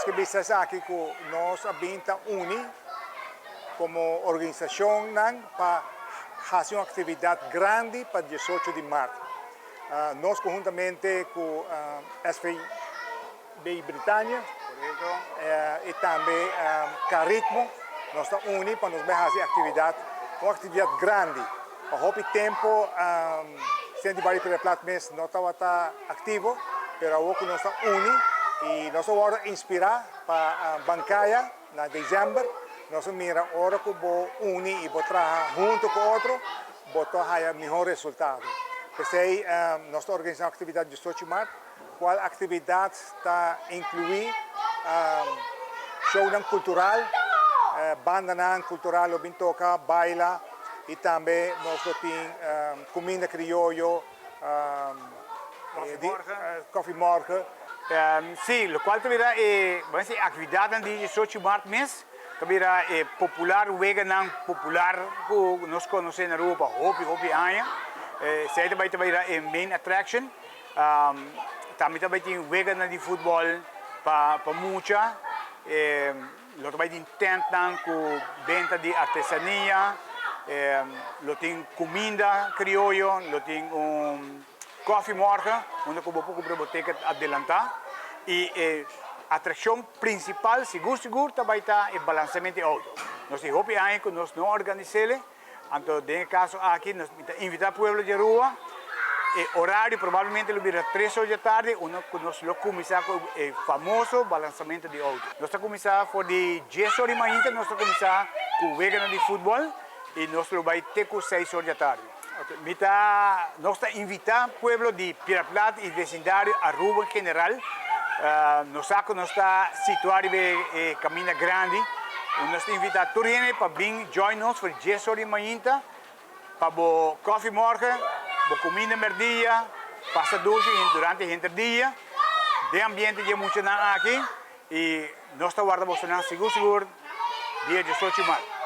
que bisa aqui que nós habita uni como organização para fazer uma atividade grande para 18 de março. Nós conjuntamente com a SVB Britânia e também Caritmo, nós estamos unidos para nos fazer uma atividade grande. Ao pouco tempo, sendo vários platos não estava ativo, mas agora nós estamos unidos e nós vamos inspirar para a Bancaia, em dezembro. Nós mira agora que vou unir e vou trabalhar junto com outro, vou ter melhor resultado. Por isso, nós estamos organizando a atividade de 18 de março, qual atividade está incluir show cultural, banda cultural, o toca, baila, e também nós temos comida criollo, coffee morgue. Sim, o qual também é atividade de 18 de março mês. Também é popular, vegan, popular, que nós conhecemos na Europa, hopi anos. Zij também é main attraction. Também tem vegan de futebol para muita. Lo também tem tent com venda de artesania. Lo tem comida criollo, lo tem coffee morgen, onde eu vou para adelantar. E a atração principal, seguro, também está o balanceamento de auto. Nós temos hopi anos que nós não organizamos. Então, nesse caso aqui, nós invitamos o povo de rua. O horário provavelmente será 3 horas da tarde, onde nós começamos com o famoso balançamento de auto. Nós começamos por de 10 horas da manhã, nós começamos com o vegan de futebol e nós vamos ter com 6 horas da tarde. Nós invitamos o povo de Piedra Plata e vecindário a rua em geral. Nós estamos situados em Caminha Grande. Nós invitamos todos para vir join us por 10 horas da manhã para o coffee morgen, para comida merdia, passa doce durante o dia. De ambiente de muito aqui e nós estamos guardando seguro dia 18 de março.